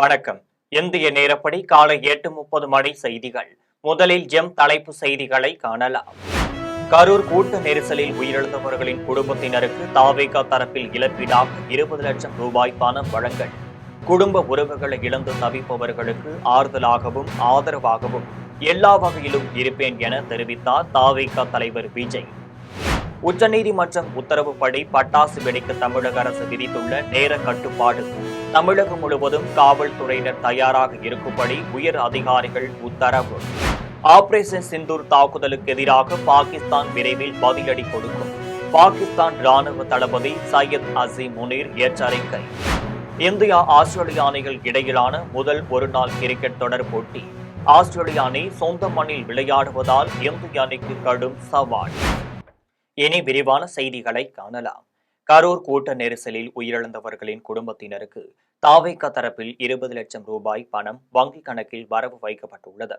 வணக்கம். இந்திய நேரப்படி காலை 8:30 மணி செய்திகள். முதலில் தலைப்பு செய்திகளை காணலாம். கரூர் கூட்ட நெரிசலில் உயிரிழந்தவர்களின் குடும்பத்தினருக்கு தாவேகா தரப்பில் இழப்பீடாக 20 லட்சம் ரூபாய் பணம் வழங்கல். குடும்ப உறவுகளை இழந்து தவிப்பவர்களுக்கு ஆறுதலாகவும் ஆதரவாகவும் எல்லா வகையிலும் இருப்பேன் என தெரிவித்தார் தாவேகா தலைவர் விஜய். உச்சநீதிமன்றம் உத்தரவுப்படி பட்டாசு வெடிக்க தமிழக அரசு விதித்துள்ள நேர கட்டுப்பாடு தமிழகம் முழுவதும் காவல்துறையினர் தயாராக இருக்கும்படி உயர் அதிகாரிகள் உத்தரவு. ஆபரேஷன் சிந்தூர் தாக்குதலுக்கு எதிராக பாகிஸ்தான் விரைவில் பதிலடி கொடுக்கும். பாகிஸ்தான் ராணுவ தளபதி சையத் அசீம் முனீர் எச்சரிக்கை. இந்தியா ஆஸ்திரேலிய அணிகள் இடையிலான முதல் ஒருநாள் கிரிக்கெட் தொடர் போட்டி. ஆஸ்திரேலிய அணி சொந்த மண்ணில் விளையாடுவதால் இந்திய அணிக்கு கடும் சவால். இனி விரிவான செய்திகளை காணலாம். கரூர் கூட்ட நெரிசலில் உயிரிழந்தவர்களின் குடும்பத்தினருக்கு தாவேகா தரப்பில் 20 லட்சம் ரூபாய் பணம் வங்கிக் கணக்கில் வரவு வைக்கப்பட்டுள்ளது.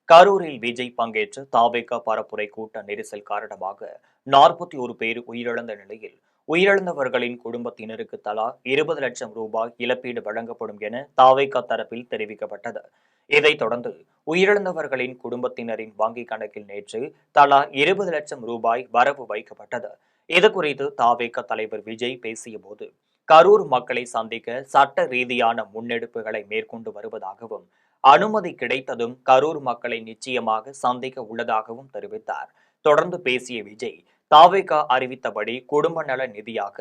கரூரில் விஜய் பங்கேற்ற தாவேகா பரப்புரை கூட்ட நெரிசல் காரணமாக 41 பேர் உயிரிழந்த நிலையில் உயிரிழந்தவர்களின் குடும்பத்தினருக்கு தலா 20 லட்சம் ரூபாய் இழப்பீடு வழங்கப்படும் என தாவேகா தரப்பில் தெரிவிக்கப்பட்டது. இதைத் தொடர்ந்து உயிரிழந்தவர்களின் குடும்பத்தினரின் வங்கிக் கணக்கில் நேற்று தலா 20 லட்சம் ரூபாய் வரவு வைக்கப்பட்டது. இதுகுறித்து தாவேகா தலைவர் விஜய் பேசிய போது, கரூர் மக்களை சந்திக்க சட்ட ரீதியான முன்னெடுப்புகளை மேற்கொண்டு வருவதாகவும், அனுமதி கிடைத்ததும் கரூர் மக்களை நிச்சயமாக சந்திக்க உள்ளதாகவும் தெரிவித்தார். தொடர்ந்து பேசிய விஜய், தாவேகா அறிவித்தபடி குடும்ப நல நிதியாக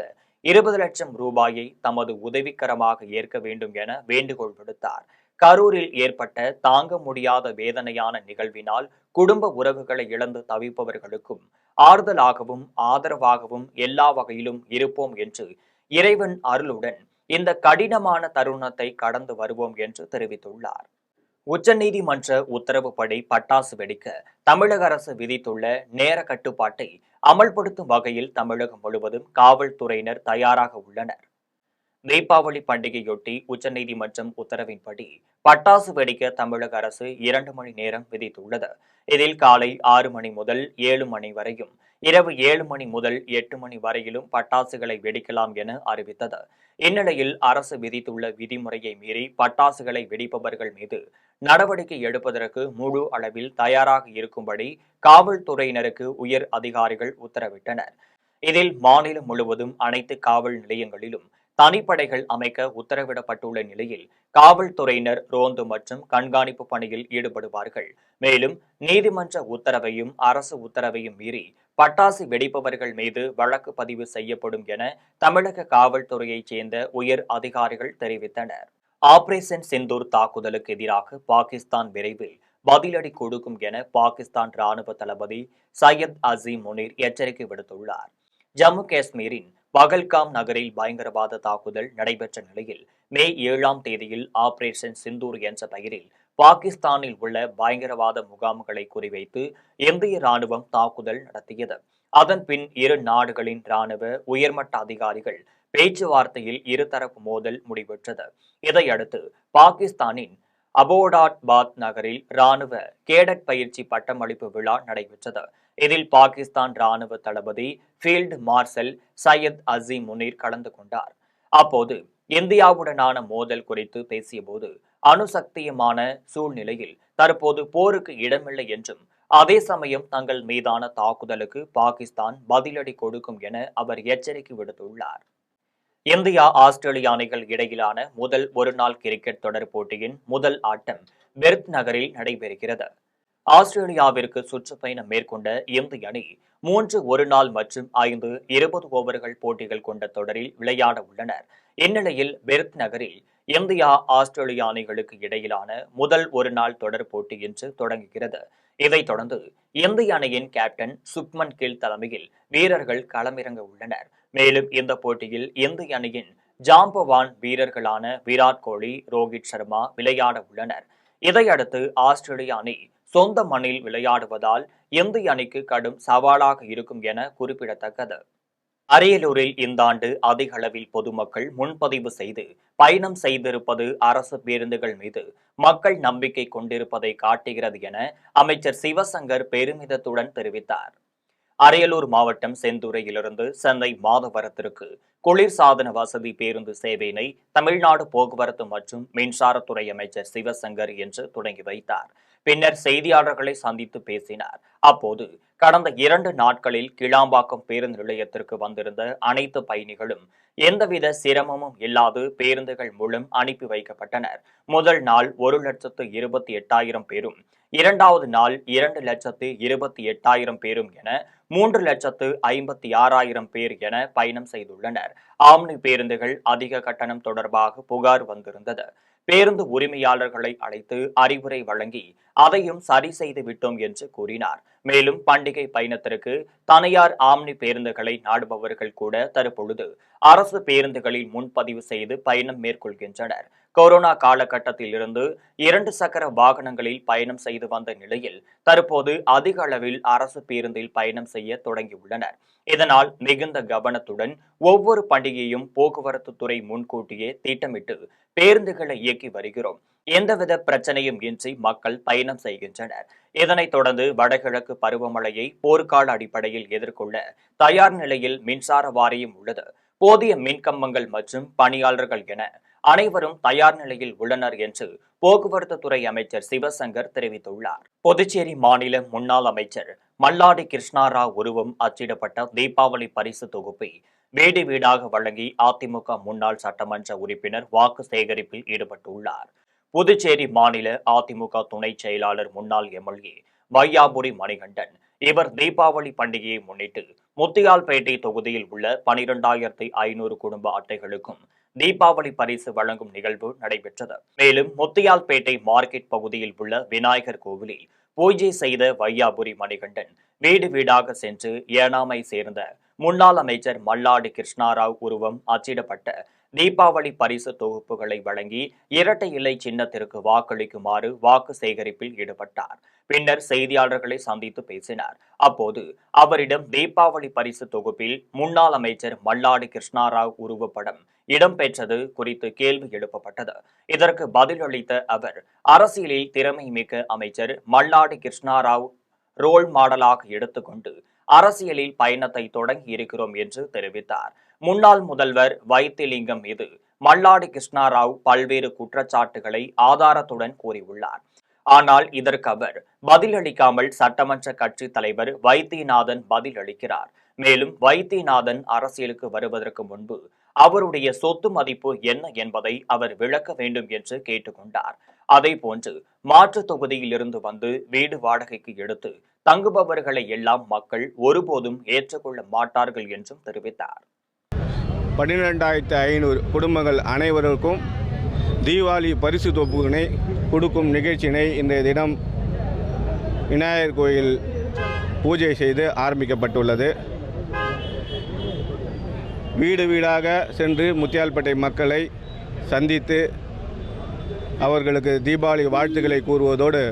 20 லட்சம் ரூபாயை தமது உதவிக்கரமாக ஏற்க வேண்டும் என வேண்டுகோள் விடுத்தார். கரூரில் ஏற்பட்ட தாங்க முடியாத வேதனையான நிகழ்வினால் குடும்ப உறவுகளை இழந்து தவிப்பவர்களுக்கும் ஆறுதலாகவும் ஆதரவாகவும் எல்லா வகையிலும் இருப்போம் என்று இறைவன் அருளுடன் இந்த கடினமான தருணத்தை கடந்து வருவோம் என்று தெரிவித்துள்ளார். உச்சநீதிமன்ற உத்தரவுப்படி பட்டாசு வெடிக்க தமிழக அரசு விதித்துள்ள நேர கட்டுப்பாட்டை அமல்படுத்தும் வகையில் தமிழகம் முழுவதும் காவல்துறையினர் தயாராக உள்ளனர். தீபாவளி பண்டிகையொட்டி உச்சநீதிமன்றம் உத்தரவின்படி பட்டாசு வெடிக்க தமிழக அரசு 2 மணி நேரம் விதித்துள்ளது. இதில் காலை 6 மணி முதல் 7 மணி வரையும், இரவு 7 மணி முதல் 8 மணி வரையிலும் பட்டாசுகளை வெடிக்கலாம் என அறிவித்தது. இந்நிலையில் அரசு விதித்துள்ள விதிமுறையை மீறி பட்டாசுகளை வெடிப்பவர்கள் மீது நடவடிக்கை எடுப்பதற்கு முழு அளவில் தயாராக இருக்கும்படி காவல்துறையினருக்கு உயர் அதிகாரிகள் உத்தரவிட்டனர். இதில் மாநிலம் முழுவதும் அனைத்து காவல் நிலையங்களிலும் தனிப்படைகள் அமைக்க உத்தரவிடப்பட்டுள்ள நிலையில் காவல்துறையினர் ரோந்து மற்றும் கண்காணிப்பு பணியில் ஈடுபடுவார்கள். மேலும் நீதிமன்ற உத்தரவையும் அரசு உத்தரவையும் மீறி பட்டாசு வெடிப்பவர்கள் மீது வழக்கு பதிவு செய்யப்படும் என தமிழக காவல்துறையைச் சேர்ந்த உயர் அதிகாரிகள் தெரிவித்தனர். ஆபரேஷன் சிந்தூர் தாக்குதலுக்கு எதிராக பாகிஸ்தான் விரைவில் பதிலடி கொடுக்கும் என பாகிஸ்தான் ராணுவ தளபதி சையத் அசீம் முனீர் எச்சரிக்கை விடுத்துள்ளார். ஜம்மு காஷ்மீரின் பகல்காம் நகரில் பயங்கரவாத தாக்குதல் நடைபெற்ற நிலையில் மே 7ஆம் தேதியில் ஆபரேஷன் சிந்தூர் என்ற பெயரில் பாகிஸ்தானில் உள்ள பயங்கரவாத முகாம்களை குறிவைத்து இந்திய ராணுவம் தாக்குதல் நடத்தியது. அதன் பின் இரு நாடுகளின் ராணுவ உயர்மட்ட அதிகாரிகள் பேச்சுவார்த்தையில் இருதரப்பு மோதல் முடிவுற்றது. இதையடுத்து பாகிஸ்தானின் அபோடாபாத் நகரில் ராணுவ கேடட் பயிற்சி பட்டமளிப்பு விழா நடைபெற்றது. இதில் பாகிஸ்தான் ராணுவ தளபதி ஃபீல்டு மார்ஷல் சையத் அசீம் முனீர் கலந்து கொண்டார். அப்போது இந்தியாவுடனான மோதல் குறித்து பேசியபோது, அணுசக்தியமான சூழ்நிலையில் தற்போது போருக்கு இடமில்லை என்றும், அதே சமயம் தங்கள் மீதான தாக்குதலுக்கு பாகிஸ்தான் பதிலடி கொடுக்கும் என அவர் எச்சரிக்கை விடுத்துள்ளார். இந்தியா ஆஸ்திரேலிய அணிகள் இடையிலான முதல் ஒருநாள் கிரிக்கெட் தொடர் போட்டியின் முதல் ஆட்டம் பெர்த் நகரில் நடைபெறுகிறது. ஆஸ்திரேலியாவிற்கு சுற்றுப்பயணம் மேற்கொண்ட இந்திய அணி 3 ஒருநாள் மற்றும் 5 20 ஓவர்கள் போட்டிகள் கொண்ட தொடரில் விளையாட உள்ளனர். இந்நிலையில் பெர்த் நகரில் இந்தியா ஆஸ்திரேலிய அணிகளுக்கு இடையிலான முதல் ஒருநாள் தொடர் போட்டி இன்று தொடங்குகிறது. இதைத் தொடர்ந்து இந்திய அணியின் கேப்டன் சுப்மன் கில் தலைமையில் வீரர்கள் களமிறங்க உள்ளனர். மேலும் இந்த போட்டியில் இந்திய அணியின் ஜாம்பவான் வீரர்களான விராட் கோலி, ரோஹித் சர்மா விளையாட உள்ளனர். இதையடுத்து ஆஸ்திரேலிய அணி சொந்த மண்ணில் விளையாடுவதால் இந்திய அணிக்கு கடும் சவாலாக இருக்கும் என குறிப்பிடத்தக்கது. அரியலூரில் இந்த ஆண்டு அதிக அளவில் பொதுமக்கள் முன்பதிவு செய்து பயணம் செய்திருப்பது அரசு பேருந்துகள் மீது மக்கள் நம்பிக்கை கொண்டிருப்பதை காட்டுகிறது என அமைச்சர் சிவசங்கர் பெருமிதத்துடன் தெரிவித்தார். அரியலூர் மாவட்டம் செந்துறையிலிருந்து சென்னை மாதவரத்திற்கு குளிர்சாதன வசதி பேருந்து சேவையினை தமிழ்நாடு போக்குவரத்து மற்றும் மின்சாரத்துறை அமைச்சர் சிவசங்கர் என்று தொடங்கி வைத்தார். பின்னர் செய்தியாளர்களை சந்தித்து பேசினார். அப்போது கடந்த 2 நாட்களில் கிளாம்பாக்கம் பேருந்து நிலையத்திற்கு வந்திருந்த அனைத்து பயணிகளும் எந்தவித சிரமமும் இல்லாது பேருந்துகள் மூலம் அனுப்பி வைக்கப்பட்டனர். முதல் நாள் 1,28,000 பேரும், 2வது நாள் 2,28,000 பேரும் என 3,56,000 பேர் என பயணம் செய்துள்ளனர். ஆம்னி பேருந்துகள் அதிக கட்டணம் தொடர்பாக புகார் வந்திருந்தது. பேருந்து உரிமையாளர்களை அழைத்து அறிவுரை வழங்கி அதையும் சரி செய்து விட்டோம் என்று கூறினார். மேலும் பண்டிகை பயணத்திற்கு தனியார் ஆம்னி பேருந்துகளை நாடுபவர்கள் கூட தற்பொழுது அரசு பேருந்துகளில் முன்பதிவு செய்து பயணம் மேற்கொள்கின்றனர். கொரோனா காலகட்டத்தில் இருந்து 2 சக்கர வாகனங்களில் பயணம் செய்து வந்த நிலையில் தற்போது அதிக அளவில் அரசு பேருந்தில் பயணம் செய்ய தொடங்கியுள்ளனர். இதனால் மிகுந்த கவனத்துடன் ஒவ்வொரு பண்டிகையும் போக்குவரத்து துறை முன்கூட்டியே திட்டமிட்டு பேருந்துகளை இயக்கி வருகிறோம். எந்தவித பிரச்சனையும் இன்றி மக்கள் பயணம் செய்கின்றனர். இதனைத் தொடர்ந்து வடகிழக்கு பருவமழையை போர்க்கால அடிப்படையில் எதிர்கொள்ள தயார் நிலையில் மின்சார வாரியம் உள்ளது. போதிய மின்கம்பங்கள் மற்றும் பணியாளர்கள் என அனைவரும் தயார் நிலையில் உள்ளனர் என்று போக்குவரத்து துறை அமைச்சர் சிவசங்கர் தெரிவித்துள்ளார். புதுச்சேரி மாநில முன்னாள் அமைச்சர் மல்லாடி கிருஷ்ணாராவ் உருவம் அச்சிடப்பட்ட தீபாவளி பரிசு தொகுப்பை வீடு வீடாக வழங்கி அதிமுக முன்னாள் சட்டமன்ற உறுப்பினர் வாக்கு சேகரிப்பில் ஈடுபட்டுள்ளார். புதுச்சேரி மாநில அதிமுக துணை செயலாளர் முன்னாள் எம்எல்ஏ வையாபுரி மணிகண்டன் இவர் தீபாவளி பண்டிகையை முன்னிட்டு முத்தியால்பேட்டை தொகுதியில் உள்ள 12,500 குடும்ப அட்டைகளுக்கும் தீபாவளி பரிசு வழங்கும் நிகழ்வு நடைபெற்றது. மேலும் முத்தியால்பேட்டை மார்க்கெட் பகுதியில் உள்ள விநாயகர் கோவிலில் பூஜை செய்த வையாபுரி மணிகண்டன் வீடு வீடாக சென்று ஏனாமை சேர்ந்த முன்னாள் அமைச்சர் மல்லாடி கிருஷ்ணாராவ் உருவம் அச்சிடப்பட்ட தீபாவளி பரிசு தொகுப்புகளை வழங்கி இரட்டை இலை சின்னத்திற்கு வாக்களிக்குமாறு வாக்கு சேகரிப்பில் ஈடுபட்டார். பின்னர் செய்தியாளர்களை சந்தித்து பேசினார். அப்போது அவரிடம் தீபாவளி பரிசு தொகுப்பில் முன்னாள் அமைச்சர் மல்லாடி கிருஷ்ணாராவ் உருவப்படம் இடம்பெற்றது குறித்து கேள்வி எழுப்பப்பட்டது. இதற்கு பதிலளித்த அவர், அரசியலில் திறமை மிக்க அமைச்சர் மல்லாடி கிருஷ்ணாராவ் ரோல் மாடலாக எடுத்துக்கொண்டு அரசியலில் பயணத்தை தொடங்கி இருக்கிறோம் என்று தெரிவித்தார். முன்னாள் முதல்வர் வைத்திலிங்கம் மீது மல்லாடி கிருஷ்ணாராவ் பல்வேறு குற்றச்சாட்டுகளை ஆதாரத்துடன் கூறியுள்ளார். ஆனால் இதற்கு அவர் பதிலளிக்காமல் சட்டமன்ற கட்சி தலைவர் வைத்தியநாதன் பதிலளிக்கிறார். மேலும் வைத்தியநாதன் அரசியலுக்கு வருவதற்கு முன்பு அவருடைய சொத்து மதிப்பு என்ன என்பதை அவர் விளக்க வேண்டும் என்று கேட்டுக்கொண்டார். அதேபோன்று மாற்று தொகுதியில் இருந்து வந்து வீடு வாடகைக்கு எடுத்து தங்குபவர்களை எல்லாம் மக்கள் ஒருபோதும் ஏற்றுக்கொள்ள மாட்டார்கள் என்றும் தெரிவித்தார். 12,500 குடும்பங்கள் அனைவருக்கும் தீபாவளி பரிசு தொகுப்பினை கொடுக்கும் நிகழ்ச்சியினை இன்றைய தினம் விநாயகர் கோயில் பூஜை செய்து ஆரம்பிக்கப்பட்டுள்ளது. வீடு வீடாக சென்று முத்தியால்பேட்டை மக்களை சந்தித்து அவர்களுக்கு தீபாவளி வாழ்த்துக்களை கூறுவதோடு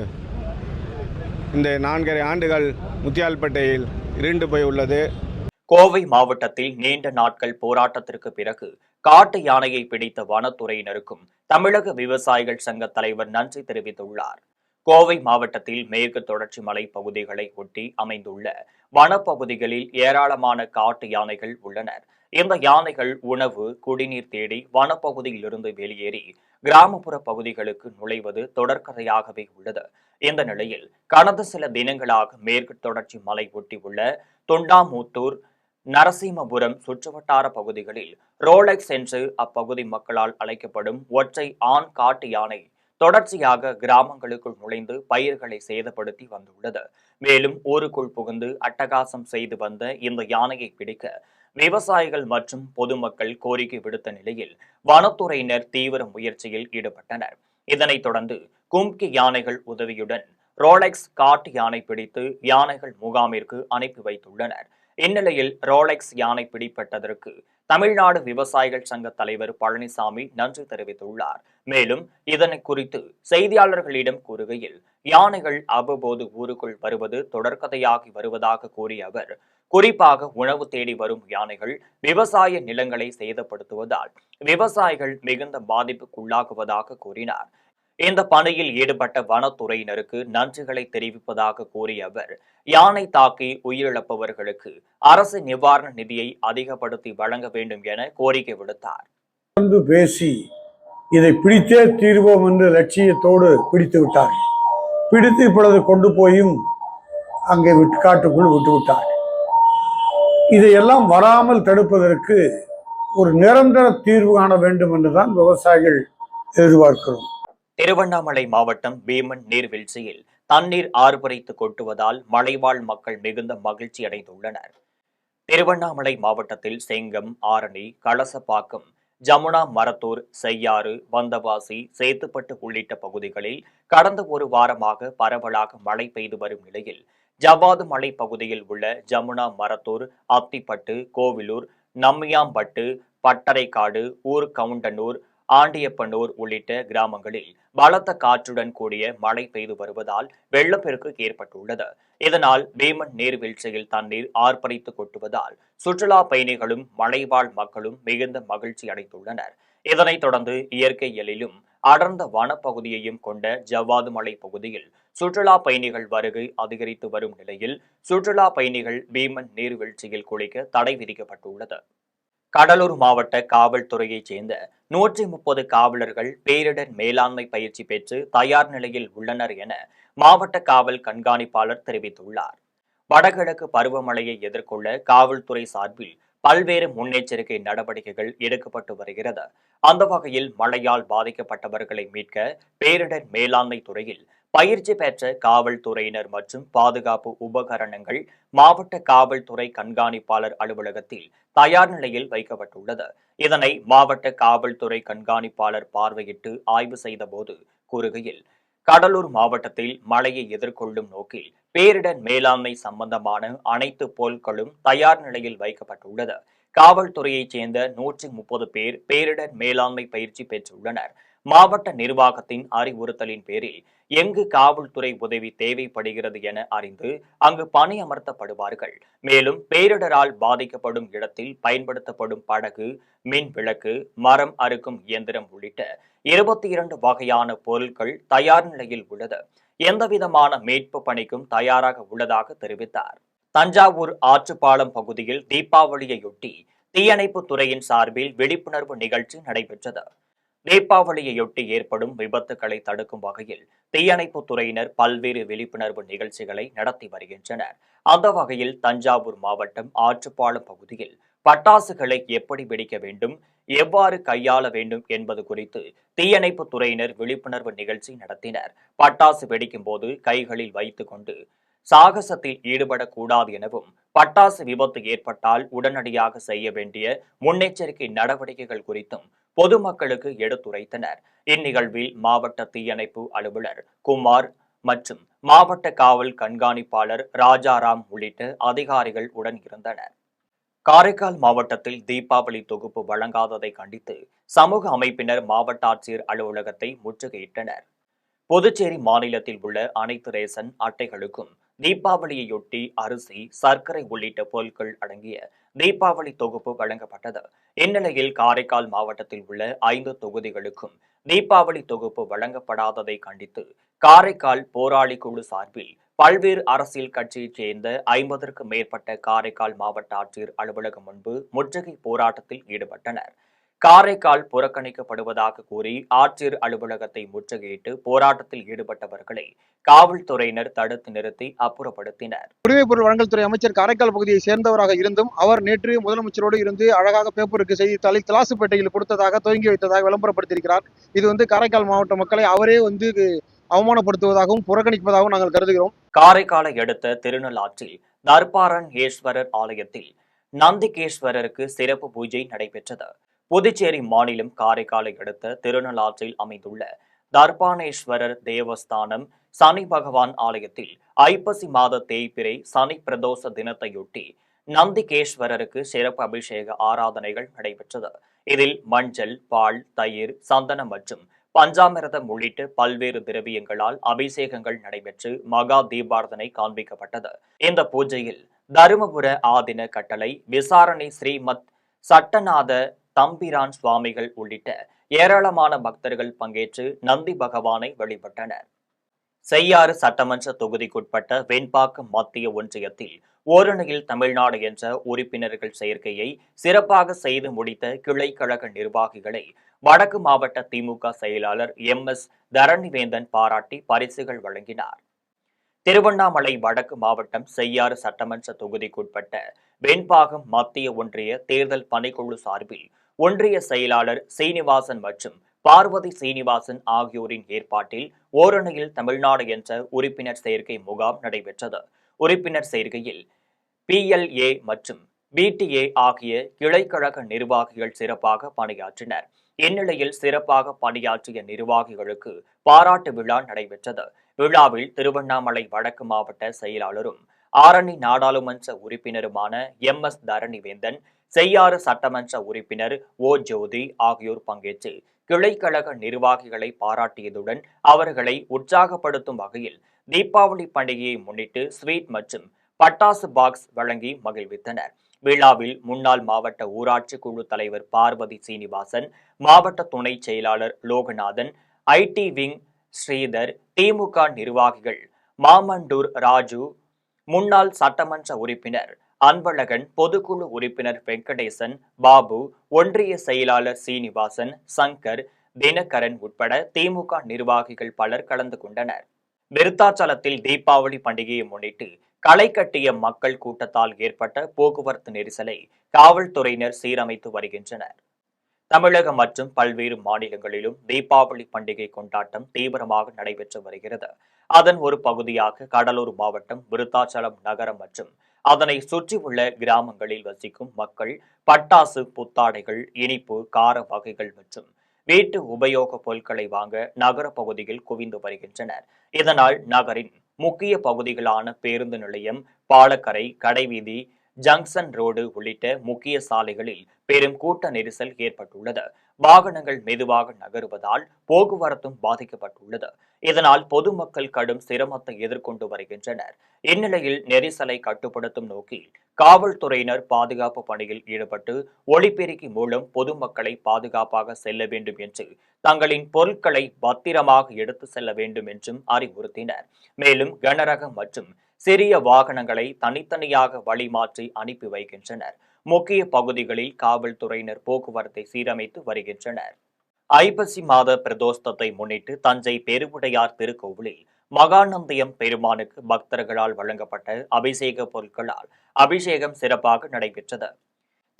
இந்த 4.5 ஆண்டுகள் முத்தியால்பேட்டையில் இருண்டு போய் உள்ளது. கோவை மாவட்டத்தில் நீண்ட நாட்கள் போராட்டத்திற்கு பிறகு காட்டு யானையை பிடித்த வனத்துறையினருக்கும் தமிழக விவசாயிகள் சங்க தலைவர் நன்றி தெரிவித்துள்ளார். கோவை மாவட்டத்தில் மேற்கு தொடர்ச்சி மலை பகுதிகளை ஒட்டி அமைந்துள்ள வனப்பகுதிகளில் ஏராளமான காட்டு யானைகள் உள்ளனர். இந்த யானைகள் உணவு, குடிநீர் தேடி வனப்பகுதியில் இருந்து வெளியேறி கிராமப்புற பகுதிகளுக்கு நுழைவது தொடர்கதையாகவே உள்ளது. இந்த நிலையில் கடந்த சில தினங்களாக மேற்கு தொடர்ச்சி மலை ஒட்டி உள்ள தொண்டாமுத்தூர், நரசிம்மபுரம் சுற்றுவட்டார பகுதிகளில் ரோலெக்ஸ் என்று அப்பகுதி மக்களால் அழைக்கப்படும் ஒற்றை ஆண் காட்டு யானை தொடர்ச்சியாக கிராமங்களுக்குள் நுழைந்து பயிர்களை சேதப்படுத்தி வந்துள்ளது. மேலும் ஊருக்குள் புகுந்து அட்டகாசம் செய்து வந்த இந்த யானையை பிடிக்க விவசாயிகள் மற்றும் பொதுமக்கள் கோரிக்கை விடுத்த நிலையில் வனத்துறையினர் தீவிர முயற்சியில் ஈடுபட்டனர். இதனைத் தொடர்ந்து கும்கி யானைகள் உதவியுடன் ரோலெக்ஸ் காட்டு யானை பிடித்து யானைகள் முகாமிற்கு அனுப்பி வைத்துள்ளனர். இந்நிலையில் ரோலெக்ஸ் யானை பிடிப்பட்டதற்கு தமிழ்நாடு விவசாயிகள் சங்க தலைவர் பழனிசாமி நன்றி தெரிவித்துள்ளார். மேலும் இதனை குறித்து செய்தியாளர்களிடம் கூறுகையில், யானைகள் அவ்வப்போது ஊருக்குள் வருவது தொடர்கதையாகி வருவதாக கூறிய அவர், குறிப்பாக உணவு தேடி வரும் யானைகள் விவசாய நிலங்களை சேதப்படுத்துவதால் விவசாயிகள் மிகுந்த பாதிப்புக்குள்ளாகுவதாக கூறினார். இந்த பணியில் ஈடுபட்ட வனத்துறையினருக்கு நன்றிகளை தெரிவிப்பதாக கூறிய அவர், யானை தாக்கி உயிரிழப்பவர்களுக்கு அரசு நிவாரண நிதியை அதிகப்படுத்தி வழங்க வேண்டும் என கோரிக்கை விடுத்தார். பேசி இதை பிடித்தே தீர்வோம் என்ற லட்சியத்தோடு பிடித்து விட்டார். பிடித்து இப்பொழுது கொண்டு போயும் அங்கே காட்டுக்குள் விட்டு விட்டார். இதையெல்லாம் வராமல் தடுப்பதற்கு ஒரு நிரந்தர தீர்வு காண வேண்டும் என்றுதான் விவசாயிகள் எதிர்பார்க்கிறோம். திருவண்ணாமலை மாவட்டம் பீமன் நீர்வீழ்ச்சியில் தண்ணீர் ஆர்ப்பரித்து கொட்டுவதால் மலைவாழ் மக்கள் மிகுந்த மகிழ்ச்சி அடைந்துள்ளனர். திருவண்ணாமலை மாவட்டத்தில் செங்கம், ஆரணி, கலசப்பாக்கம், ஜமுனா மரத்தூர், செய்யாறு, வந்தவாசி, சேத்துப்பட்டு உள்ளிட்ட பகுதிகளில் கடந்த ஒரு வாரமாக பரவலாக மழை பெய்து வரும் நிலையில் ஜவ்வாது மலை பகுதியில் உள்ள ஜமுனா மரத்தூர், அத்திப்பட்டு, கோவிலூர், நம்மியாம்பட்டு, பட்டறைக்காடு, ஊர்கவுண்டனூர், ஆண்டியப்பனூர் உள்ளிட்ட கிராமங்களில் பலத்த காற்றுடன் கூடிய மழை பெய்து வருவதால் வெள்ளப்பெருக்கு ஏற்பட்டுள்ளது. இதனால் பீமன் நீர்வீழ்ச்சியில் தண்ணீர் ஆர்ப்பரித்து கொட்டுவதால் சுற்றுலா பயணிகளும் மலைவாழ் மக்களும் மிகுந்த மகிழ்ச்சி அடைந்துள்ளனர். இதனைத் தொடர்ந்து இயற்கை எழிலும் அடர்ந்த வனப்பகுதியையும் கொண்ட ஜவ்வாது மலை பகுதியில் சுற்றுலா பயணிகள் வருகை அதிகரித்து வரும் நிலையில் சுற்றுலா பயணிகள் பீமன் நீர்வீழ்ச்சியில் குளிக்க தடை விதிக்கப்பட்டுள்ளது. கடலூர் மாவட்ட காவல்துறையைச் சேர்ந்த 130 காவலர்கள் பேரிடர் மேலாண்மை பயிற்சி பெற்று தயார் நிலையில் உள்ளனர் என மாவட்ட காவல் கண்காணிப்பாளர் தெரிவித்துள்ளார். வடகிழக்கு பருவமழையை எதிர்கொள்ள காவல்துறை சார்பில் பல்வேறு முன்னெச்சரிக்கை நடவடிக்கைகள் எடுக்கப்பட்டு வருகிறது. அந்த வகையில் மழையால் பாதிக்கப்பட்டவர்களை மீட்க பேரிடர் மேலாண்மை துறையில் பயிற்சி பெற்ற காவல்துறையினர் மற்றும் பாதுகாப்பு உபகரணங்கள் மாவட்ட காவல்துறை கண்காணிப்பாளர் அலுவலகத்தில் தயார் நிலையில் வைக்கப்பட்டுள்ளது. இதனை மாவட்ட காவல்துறை கண்காணிப்பாளர் பார்வையிட்டு ஆய்வு செய்த போது கூறுகையில், கடலூர் மாவட்டத்தில் மழையை எதிர்கொள்ளும் நோக்கில் பேரிடர் மேலாண்மை சம்பந்தமான அனைத்து பொருட்களும் தயார் நிலையில் வைக்கப்பட்டுள்ளது. காவல்துறையைச் சேர்ந்த 130 பேர் பேரிடர் மேலாண்மை பயிற்சி பெற்றுள்ளனர். மாவட்ட நிர்வாகத்தின் அறிவுறுத்தலின் பேரில் எங்கு காவல்துறை உதவி தேவைப்படுகிறது என அறிந்து அங்கு பணியமர்த்தப்படுவார்கள். மேலும் பேரிடரால் பாதிக்கப்படும் இடத்தில் பயன்படுத்தப்படும் படகு, மின் விளக்கு, மரம் அறுக்கும் இயந்திரம் உள்ளிட்ட 22 வகையான பொருட்கள் தயார் நிலையில் உள்ளது. எந்தவிதமான மீட்பு பணிக்கும் தயாராக உள்ளதாக தெரிவித்தார். தஞ்சாவூர் ஆற்றுப்பாலம் பகுதியில் தீபாவளியையொட்டி தீயணைப்பு துறையின் சார்பில் விழிப்புணர்வு நிகழ்ச்சி நடைபெற்றது. தீபாவளியையொட்டி ஏற்படும் விபத்துகளை தடுக்கும் வகையில் தீயணைப்பு துறையினர் பல்வேறு விழிப்புணர்வு நிகழ்ச்சிகளை நடத்தி வருகின்றனர். அந்த வகையில் தஞ்சாவூர் மாவட்டம் ஆற்றுப்பாலம் பகுதியில் பட்டாசுகளை எப்படி வெடிக்க வேண்டும், எவ்வாறு கையாள வேண்டும் என்பது குறித்து தீயணைப்பு துறையினர் விழிப்புணர்வு நிகழ்ச்சி நடத்தினர். பட்டாசு வெடிக்கும் போது கைகளில் வைத்துக் கொண்டு சாகசத்தில் ஈடுபடக்கூடாது எனவும், பட்டாசு விபத்து ஏற்பட்டால் உடனடியாக செய்ய வேண்டிய முன்னெச்சரிக்கை நடவடிக்கைகள் குறித்தும் பொதுமக்களுக்கு எடுத்துரைத்தனர். இந்நிகழ்வில் மாவட்ட தீயணைப்பு அலுவலர் குமார் மற்றும் மாவட்ட காவல் கண்காணிப்பாளர் ராஜாராம் உள்ளிட்ட அதிகாரிகள் உடன் இருந்தனர். காரைக்கால் மாவட்டத்தில் தீபாவளி தொகுப்பு வழங்காததை கண்டித்து சமூக அமைப்பினர் மாவட்ட ஆட்சியர் அலுவலகத்தை முற்றுகையிட்டனர். புதுச்சேரி மாநிலத்தில் உள்ள அனைத்து ரேசன் அட்டைகளுக்கும் தீபாவளியையொட்டி அரிசி, சர்க்கரை உள்ளிட்ட பொருட்கள் அடங்கிய தீபாவளி தொகுப்பு வழங்கப்பட்டது. இந்நிலையில் காரைக்கால் மாவட்டத்தில் உள்ள 5 தொகுதிகளுக்கும் தீபாவளி தொகுப்பு வழங்கப்படாததை கண்டித்து காரைக்கால் போராளி குழு சார்பில் பல்வேறு அரசியல் கட்சியைச் சேர்ந்த 50க்கும் மேற்பட்ட காரைக்கால் மாவட்ட ஆட்சியர் அலுவலகம் முன்பு முற்றுகை போராட்டத்தில் ஈடுபட்டனர். காரைக்கால் புறக்கணிக்கப்படுவதாக கூறி ஆட்சியர் அலுவலகத்தை முற்றுகையிட்டு போராட்டத்தில் ஈடுபட்டவர்களை காவல்துறையினர் தடுத்து நிறுத்தி அப்புறப்படுத்தினர். குடிமைப் பொருள் வழங்கல் துறை அமைச்சர் காரைக்கால் பகுதியை சேர்ந்தவராக இருந்தும் அவர் நேற்று முதலமைச்சரோடு இருந்து அழகாக பேப்பருக்கு செய்தித்தாளை திலாசுப்பேட்டையில் கொடுத்ததாக துவங்கி வைத்ததாக விளம்பரப்படுத்தியிருக்கிறார். இது காரைக்கால் மாவட்ட மக்களை அவரே அவமானப்படுத்துவதாகவும் புறக்கணிப்பதாகவும் நாங்கள் கருதுகிறோம். காரைக்காலை அடுத்த திருநள்ளாற்றில் தர்பாரன் ஈஸ்வரர் ஆலயத்தில் நந்திகேஸ்வரருக்கு சிறப்பு பூஜை நடைபெற்றது. புதுச்சேரி மாநிலம் காரைக்காலை அடுத்த திருநள்ளாற்றில் அமைந்துள்ள தர்பானேஸ்வரர் தேவஸ்தானம் சனி பகவான் ஆலயத்தில் ஐப்பசி மாத தேய்பிறை சனி பிரதோஷ தினத்தையொட்டி நந்திகேஸ்வரருக்கு சிறப்பு அபிஷேக ஆராதனைகள் நடைபெற்றது. இதில் மஞ்சள், பால், தயிர், சந்தனம் மற்றும் பஞ்சாமிர்தம் உள்ளிட்ட பல்வேறு திரவியங்களால் அபிஷேகங்கள் நடைபெற்று மகா தீபாரதனை காண்பிக்கப்பட்டது. இந்த பூஜையில் தருமபுர ஆதின கட்டளை விசாரணை ஸ்ரீமத் சட்டநாத தம்பிரான் சுவாமிகள் உள்ளிட்ட ஏராளமான பக்தர்கள் பங்கேற்று நந்தி பகவானை வழிபட்டனர். செய்யாறு சட்டமன்ற தொகுதிக்குட்பட்ட வெண்பாக்கம் மத்திய ஒன்றியத்தில் ஓரணியில் தமிழ்நாடு என்ற உறுப்பினர்கள் சேர்க்கையை சிறப்பாக செய்து முடித்த கிளை கழக நிர்வாகிகளை வடக்கு மாவட்ட திமுக செயலாளர் MS தரணிவேந்தன் பாராட்டி பரிசுகள் வழங்கினார். திருவண்ணாமலை வடக்கு மாவட்டம் செய்யாறு சட்டமன்ற தொகுதிக்குட்பட்ட வெண்பாகம் மத்திய ஒன்றிய தேர்தல் பணிக்குழு சார்பில் ஒன்றிய செயலாளர் சீனிவாசன் மற்றும் பார்வதி சீனிவாசன் ஆகியோரின் ஏற்பாட்டில் ஓரணியில் தமிழ்நாடு என்ற உறுப்பினர் சேர்க்கை முகாம் நடைபெற்றது. உறுப்பினர் சேர்க்கையில் PLA மற்றும் BTA ஆகிய கிளைக்கழக நிர்வாகிகள் சிறப்பாக பணியாற்றினர். இந்நிலையில் சிறப்பாக பணியாற்றிய நிர்வாகிகளுக்கு பாராட்டு விழா நடைபெற்றது. விழாவில் திருவண்ணாமலை வடக்கு மாவட்ட செயலாளரும் ஆரணி நாடாளுமன்ற உறுப்பினருமான MS தரணிவேந்தன், செய்யாறு சட்டமன்ற உறுப்பினர் O ஜோதி ஆகியோர் பங்கேற்று கிளைக்கழக நிர்வாகிகளை பாராட்டியதுடன் அவர்களை உற்சாகப்படுத்தும் வகையில் தீபாவளி பண்டிகையை முன்னிட்டு ஸ்வீட் மற்றும் பட்டாசு பாக்ஸ் வழங்கி மகிழ்வித்தனர். விழாவில் முன்னாள் மாவட்ட ஊராட்சி குழு தலைவர் பார்வதி சீனிவாசன், மாவட்ட துணை செயலாளர் லோகநாதன், IT விங் ஸ்ரீதர், திமுக நிர்வாகிகள் மாமண்டூர் ராஜு, முன்னாள் சட்டமன்ற உறுப்பினர் அன்பழகன், பொதுக்குழு உறுப்பினர் வெங்கடேசன், பாபு, ஒன்றிய செயலாளர் சீனிவாசன், சங்கர், தினகரன் உட்பட திமுக நிர்வாகிகள் பலர் கலந்து கொண்டனர். விருத்தாச்சலத்தில் தீபாவளி பண்டிகையை முன்னிட்டு களை கட்டிய மக்கள் கூட்டத்தால் ஏற்பட்ட போக்குவரத்து நெரிசலை காவல்துறையினர் சீரமைத்து வருகின்றனர். தமிழகம் மற்றும் பல்வேறு மாநிலங்களிலும் தீபாவளி பண்டிகை கொண்டாட்டம் தீவிரமாக நடைபெற்று வருகிறது. அதன் ஒரு பகுதியாக கடலூர் மாவட்டம் விருத்தாச்சலம் நகரம் மற்றும் அதனை சுற்றியுள்ள கிராமங்களில் வசிக்கும் மக்கள் பட்டாசு, புத்தாடைகள், இனிப்பு, கார வகைகள் மற்றும் வீட்டு உபயோக பொருட்களை வாங்க நகர பகுதியில் குவிந்து வருகின்றனர். இதனால் நகரின் முக்கிய பகுதிகளான பேருந்து நிலையம், பாலக்கரை, கடைவீதி, ஜங்ஷன் ரோடு உள்ளிட்ட முக்கிய சாலைகளில் பெரும் கூட்ட நெரிசல் ஏற்பட்டுள்ளது. வாகனங்கள் மெதுவாக நகருவதால் போக்குவரத்தும் பாதிக்கப்பட்டுள்ளது. இதனால் பொதுமக்கள் கடும் சிரமத்தை எதிர்கொண்டு வருகின்றனர். இந்நிலையில் நெரிசலை கட்டுப்படுத்தும் நோக்கில் காவல்துறையினர் பாதுகாப்பு பணியில் ஈடுபட்டு ஒலிபெருக்கி மூலம் பொதுமக்களை பாதுகாப்பாக செல்ல வேண்டும் என்று தங்களின் பொருட்களை பத்திரமாக எடுத்து செல்ல வேண்டும் என்றும் அறிவுறுத்தினர். மேலும் கனரக மற்றும் சிறிய வாகனங்களை தனித்தனியாக வழிமாற்றி அனுப்பி வைக்கின்றனர். முக்கிய பகுதிகளில் காவல்துறையினர் போக்குவரத்தை சீரமைத்து வருகின்றனர். ஐப்பசி மாத பிரதோஷத்தை முன்னிட்டு தஞ்சை பெருவுடையார் திருக்கோவிலில் மகாநந்தியம் பெருமானுக்கு பக்தர்களால் வழங்கப்பட்ட அபிஷேக பொருட்களால் அபிஷேகம் சிறப்பாக நடைபெற்றது.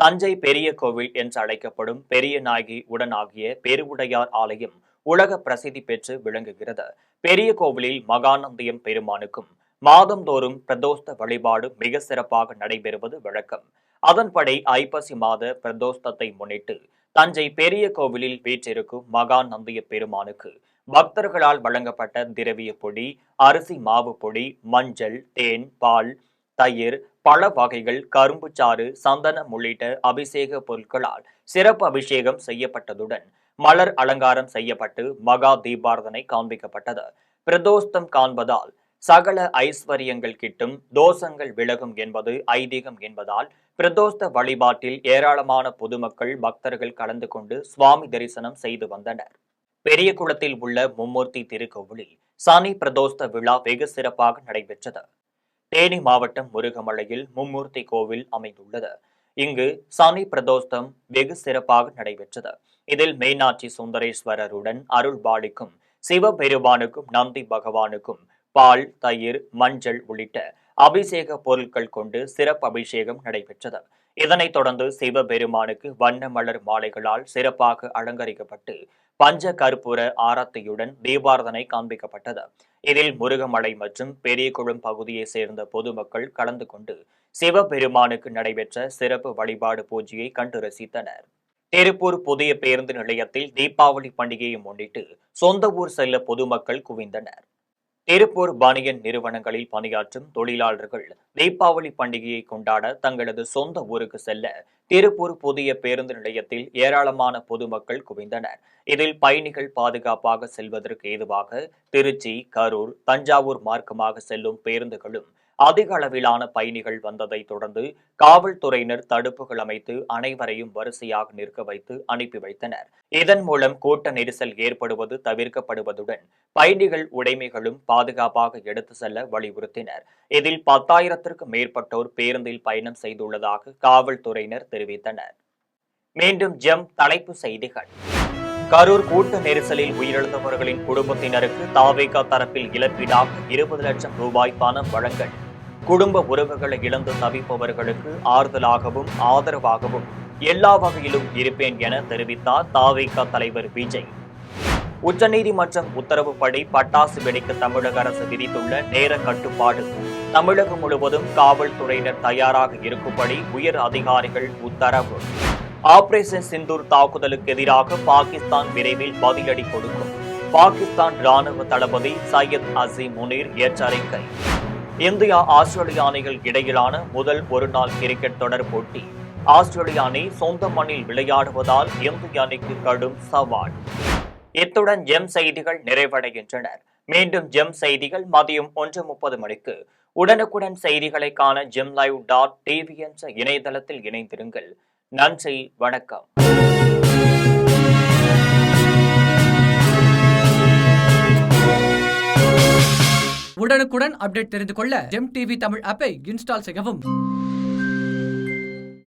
தஞ்சை பெரிய கோவில் என்று அழைக்கப்படும் பெரிய நாயகி உடனாகிய பெருவுடையார் ஆலயம் உலக பிரசித்தி பெற்று விளங்குகிறது. பெரிய கோவிலில் மகாநந்தியம் பெருமானுக்கும் மாதந்தோறும் பிரதோஷ வழிபாடு மிக சிறப்பாக நடைபெறுவது வழக்கம். அதன்படி ஐப்பசி மாத பிரதோஷத்தை முன்னிட்டு தஞ்சை பெரிய கோவிலில் வீற்றிருக்கும் மகாநந்திய பெருமானுக்கு பக்தர்களால் வழங்கப்பட்ட திரவிய பொடி, அரிசி மாவு பொடி, மஞ்சள், தேன், பால், தயிர், பழ வகைகள், கரும்புச்சாறு, சந்தனம் உள்ளிட்ட அபிஷேக பொருட்களால் சிறப்பு அபிஷேகம் செய்யப்பட்டதுடன் மலர் அலங்காரம் செய்யப்பட்டு மகா தீபாரதனை காண்பிக்கப்பட்டது. பிரதோஷம் காண்பதால் சகல ஐஸ்வர்யங்கள் கிட்டும், தோஷங்கள் விலகும் என்பது ஐதீகம் என்பதால் பிரதோஷ வழிபாட்டில் ஏராளமான பொதுமக்கள் பக்தர்கள் கலந்து கொண்டு சுவாமி தரிசனம் செய்து வந்தனர். பெரியகுளத்தில் உள்ள மும்மூர்த்தி திருக்கோவிலில் சனி பிரதோஷ விழா வெகு சிறப்பாக நடைபெற்றது. தேனி மாவட்டம் முருகமலையில் மும்மூர்த்தி கோவில் அமைந்துள்ளது. இங்கு சனி பிரதோஷம் வெகு சிறப்பாக நடைபெற்றது. இதில் மீனாட்சி சுந்தரேஸ்வரருடன் அருள் பாலிக்கும் சிவபெருமானுக்கும் நந்தி பகவானுக்கும் பால், தயிர், மஞ்சள் உள்ளிட்ட அபிஷேக பொருட்கள் கொண்டு சிறப்பு அபிஷேகம் நடைபெற்றது. இதனைத் தொடர்ந்து சிவபெருமானுக்கு வண்ண மலர் மாலைகளால் சிறப்பாக அலங்கரிக்கப்பட்டு பஞ்ச கற்பூர ஆரத்தியுடன் தீபாரதனை காண்பிக்கப்பட்டது. இதில் முருகமலை மற்றும் பெரியகுளம் பகுதியைச் சேர்ந்த பொதுமக்கள் கலந்து கொண்டு சிவபெருமானுக்கு நடைபெற்ற சிறப்பு வழிபாடு பூஜையை கண்டு ரசித்தனர். திருப்பூர் புதிய பேருந்து நிலையத்தில் தீபாவளி பண்டிகையை முன்னிட்டு சொந்த ஊர் செல்ல பொதுமக்கள் குவிந்தனர். திருப்பூர் பனியன் நிறுவனங்களில் பணியாற்றும் தொழிலாளர்கள் தீபாவளி பண்டிகையை கொண்டாட தங்களது சொந்த ஊருக்கு செல்ல திருப்பூர் புதிய பேருந்து நிலையத்தில் ஏராளமான பொதுமக்கள் குவிந்தனர். இதில் பயணிகள் பாதுகாப்பாக செல்வதற்கு ஏதுவாக திருச்சி, கரூர், தஞ்சாவூர் மார்க்கமாக செல்லும் பேருந்துகளும் அதிக அளவிலான பயணிகள் வந்ததை தொடர்ந்து காவல்துறையினர் தடுப்புகள் அமைத்து அனைவரையும் வரிசையாக நிற்க வைத்து அனுப்பி வைத்தனர். இதன் மூலம் கூட்ட நெரிசல் ஏற்படுவது தவிர்க்கப்படுவதுடன் பயணிகள் உடைமைகளும் பாதுகாப்பாக எடுத்து செல்ல வலியுறுத்தினர். இதில் 10,000க்கும் மேற்பட்டோர் பேருந்தில் பயணம் செய்துள்ளதாக காவல்துறையினர் தெரிவித்தனர். மீண்டும் ஜெம் தலைப்பு செய்திகள். கரூர் கூட்ட நெரிசலில் உயிரிழந்தவர்களின் குடும்பத்தினருக்கு தாவேகா தரப்பில் இழப்பீடாக 20 லட்சம் ரூபாய் பணம் வழங்கல். குடும்ப உறவுகளை இழந்து தவிப்பவர்களுக்கு ஆறுதலாகவும் ஆதரவாகவும் எல்லா வகையிலும் இருப்பேன் என தெரிவித்தார் தாவேகா தலைவர் விஜய். உச்சநீதிமன்றம் உத்தரவுப்படி பட்டாசு வெடிக்க தமிழக அரசு விதித்துள்ள நேர கட்டுப்பாடு தமிழகம் முழுவதும் காவல்துறையினர் தயாராக இருக்கும்படி உயர் அதிகாரிகள் உத்தரவு. ஆபரேஷன் சிந்தூர் தாக்குதலுக்கு எதிராக பாகிஸ்தான் விரைவில் பதிலடி கொடுக்கும். பாகிஸ்தான் ராணுவ தளபதி சையத் அசீம் முனீர் எச்சரிக்கை. இந்தியா ஆஸ்திரேலிய அணிகள் இடையிலான முதல் ஒருநாள் கிரிக்கெட் தொடர் போட்டி. ஆஸ்திரேலிய அணி சொந்த மண்ணில் விளையாடுவதால் இந்திய அணிக்கு கடும் சவால். இத்துடன் ஜெம் செய்திகள் நிறைவடைகின்றன. மீண்டும் ஜெம் செய்திகள் மதியம் 1:30 மணிக்கு. உடனுக்குடன் செய்திகளை காண gemlive.tv என்ற இணையதளத்தில் இணைந்திருங்கள். நன்றி, வணக்கம். உடனுக்குடன் அப்டேட் தெரிந்து கொள்ள ஜெம் டிவி தமிழ் ஆப்பை இன்ஸ்டால் செய்யவும்.